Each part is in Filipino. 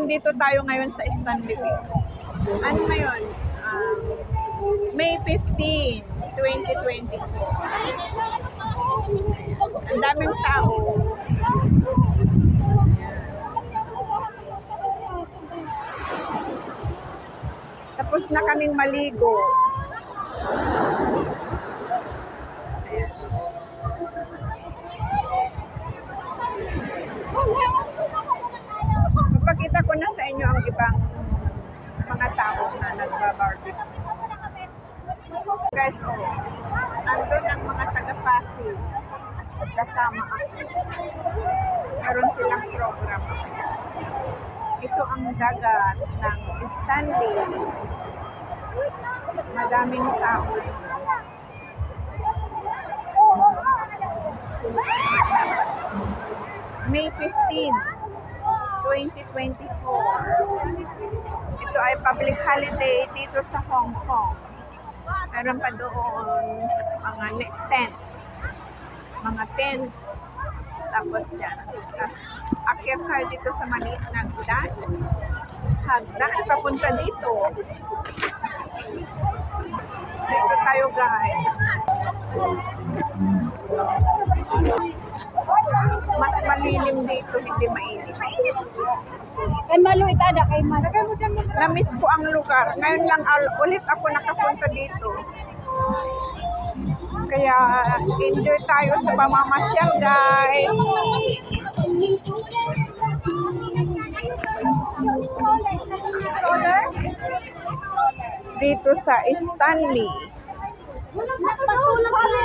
nandito tayo ngayon sa Stanley Beach. Ano ngayon? May 15, 2024. Ang daming tao. Tapos na kaming maligo. Papakita ko na sa inyo ang ibang mga tao na nagbabarbecue. Guys, andun ang mga taga-Pasig. Kasama ako. Meron silang program. Ito ang dagat ng Stanley. Madaming tao. May 15, 2024. Ito ay public holiday dito sa Hong Kong. Meron pa doon mga tent. Mga tent. Tapos dyan. Akyat tayo dito sa maliit na hagdan. Hagdan, papunta dito. Dito tayo guys. Mas malilim dito, hindi mainit. Kan maluit ada kay man. Na-miss ko ang lugar. Ngayon lang ulit ako nakapunta dito. Kaya enjoy tayo sa pamamasyal guys. Dito sa Stanley.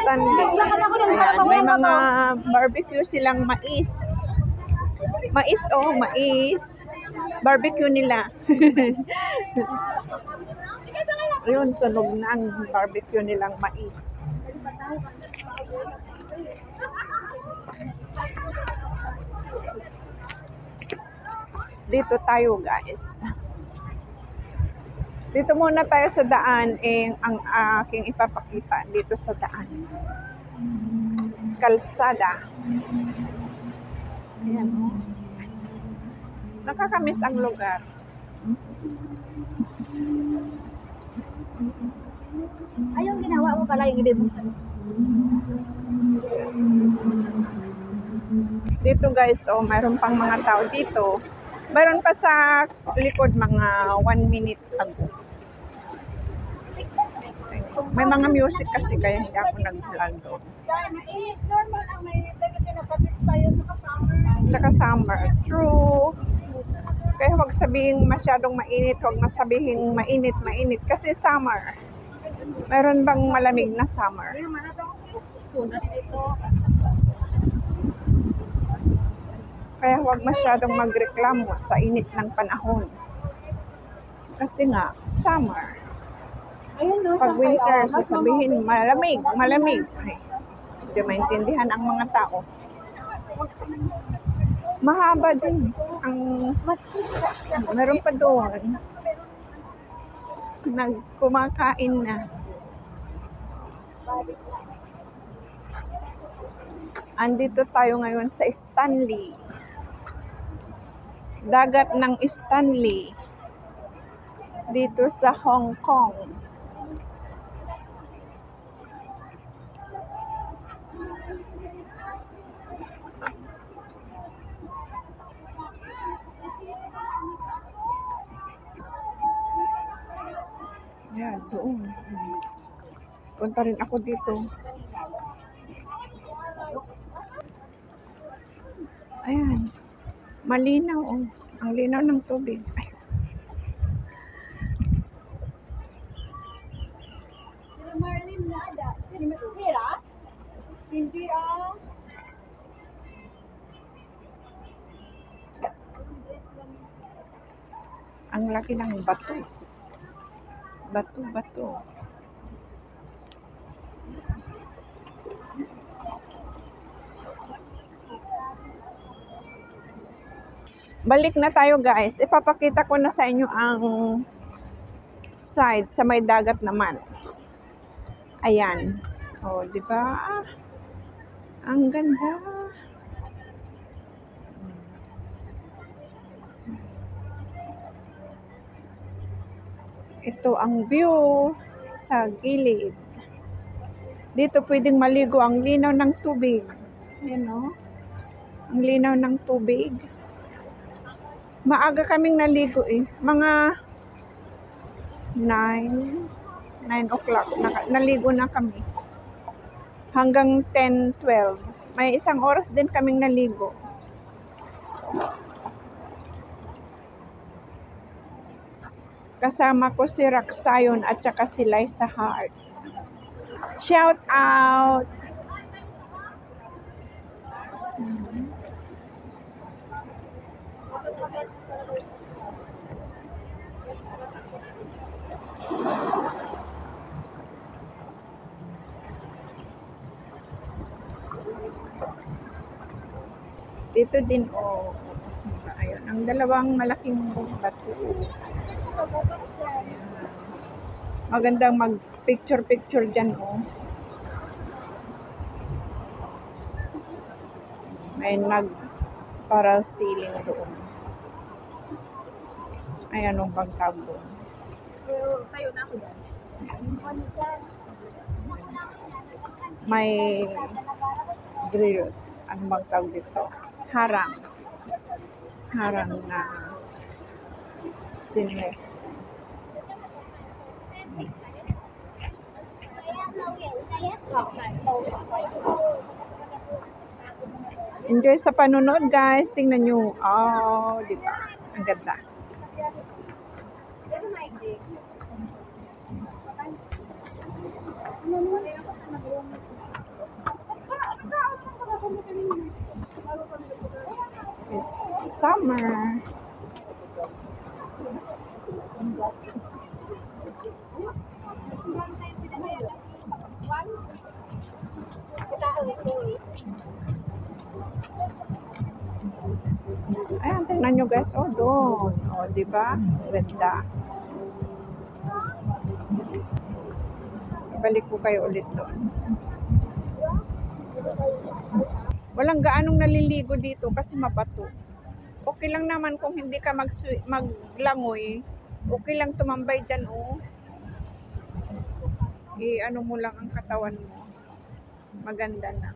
Stanley. Ayan, may mga barbecue silang mais. Mais, oh, mais. Barbecue nila. Yun, sunog na ang barbecue nilang mais. Dito tayo guys. Dito muna tayo sa daan, ang aking ipapakita dito sa daan. Kalsada. Ayan o. Nakakamiss ang lugar. Ayong ginawa mo pala yung ibig mo. Dito guys, oh, mayroon pang mga tao dito. Mayroon pa sa likod mga 1 minute ago. May mga music kasi kaya hindi ako nag-vlog doon. Normal ang mainit kasi napapits tayo sa summer. Tsaka summer. True. Kaya huwag sabihin masyadong mainit, huwag masabihin mainit kasi summer. Meron bang malamig na summer? Kaya huwag masyadong magreklamo sa init ng panahon. Kasi nga, summer. Pag winter, sasabihin malamig. Ay, hindi maintindihan ang mga tao. Mahaba din. Meron pa doon. Nagkumakain na. Andito tayo ngayon sa Stanley. Dagat ng Stanley. Dito sa Hong Kong. Yan, doon. Punta rin ako dito. Ayan. Malinaw, oh. Ang linaw ng tubig. Ay. Marlin nada. Hindi Ang laki ng bato. Bato. Balik na tayo guys. Ipapakita ko na sa inyo ang side sa may dagat naman. Ayan. Oh, di ba? Ang ganda. Ito ang view sa gilid. Dito pwedeng maligo, ang linaw ng tubig. Ayan o. Ang linaw ng tubig. Maaga kaming naligo eh. Mga 9 o'clock. Naligo na kami. Hanggang 10, 12. May isang oras din kaming naligo. Kasama ko si Raksayon at saka si Liza Hart. Shout out! Dito din oh. Ayun, ang dalawang malaking bato. Magandang mag-picture-picture dyan oh. May nag-parasailing doon. Ay, anong bang tawag doon? Tayo na ako yan. May grills. Anong bang tawag dito? Harang. Harang na stainless. Enjoy sa panonood guys. Tingnan nyo. Oh, di ba? Ang ganda. It's summer. Ayan, tingnan nyo guys. Oh, doon. Oh, di ba? Ganda. Balik ko kayo ulit doon. Walang gaanong naliligo dito kasi mabato. Okay lang naman kung hindi ka maglangoy. Okay lang tumambay dyan, oh. I-ano mo lang ang katawan mo. Maganda na.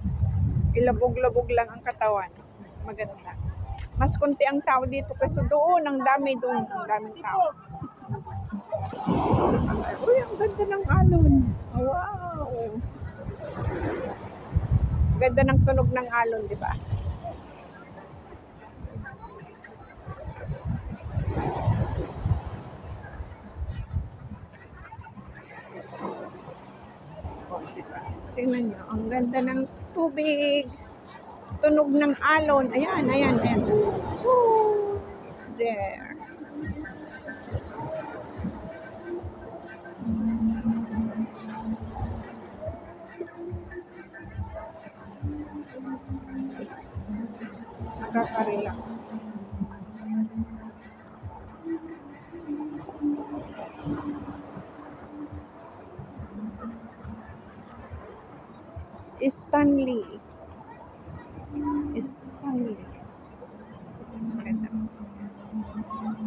Ilabog-labog lang ang katawan. Maganda. Mas konti ang tao dito kasi doon, ang dami doon. Ang daming tao. Uy, ang ganda ng alon. Wow! Ganda ng tunog ng alon, di ba? Oh, diba? Tingnan nyo, ang ganda ng tubig. Tunog ng alon. Ayan, ayan, ayan. Woo! There. Nakaka-relax. Stanley. Stanley. Ganda.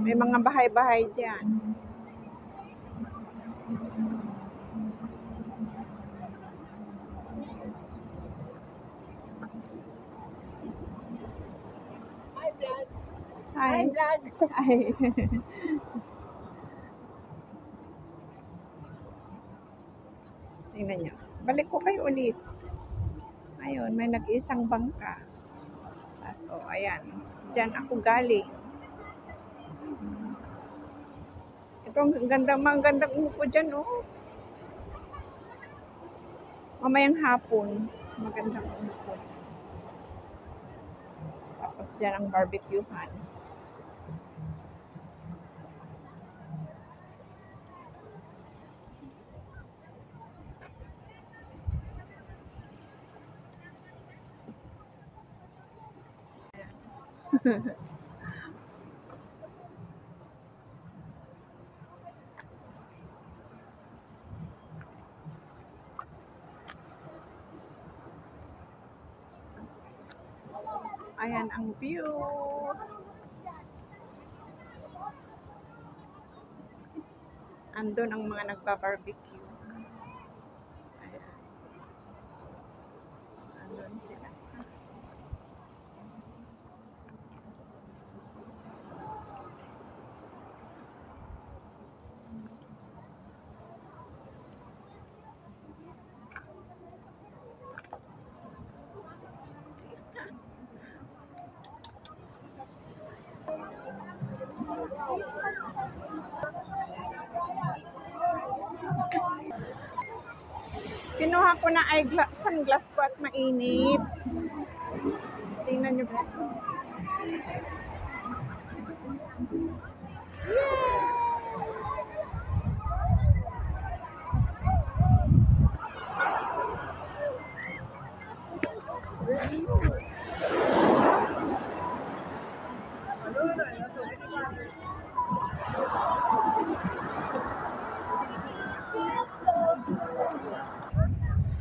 May mga bahay-bahay dyan. Hi, vlog. Hi. Hi, vlog. Hi. Tingnan nyo. Balik ko kayo ulit. Ayun, may nag-isang bangka. Tapos, oh, ayan. Diyan ako galing. Ito, ang magandang umupo dyan, oh. Mamayang hapon, magandang umupo. Tapos, dyan ang barbecuehan. Ayan ang view. Andun ang mga nagpa-barbecue. Ayan. Andun sila. Kinuha ko na sunglass ko at mainit. Tingnan nyo guys.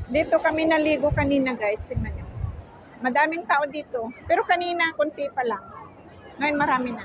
Dito kami naligo kanina guys, tingnan nyo. Madaming tao dito. Pero kanina, konti pa lang. Ngayon marami na.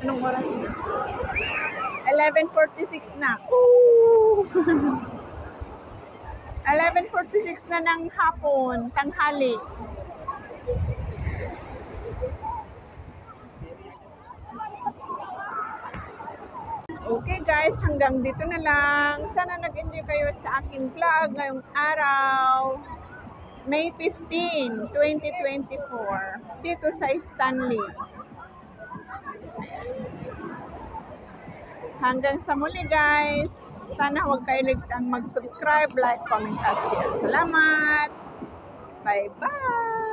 Anong oras na? 11:46 na. Ooh! 11:46 na ng hapon, tanghali. Okay guys, hanggang dito na lang. Sana nag-enjoy kayo sa aking vlog ngayong araw. May 15, 2024. Dito sa Stanley. Hanggang sa muli guys. Sana huwag kayo ligtang mag-subscribe, like, comment, at share. Salamat! Bye-bye!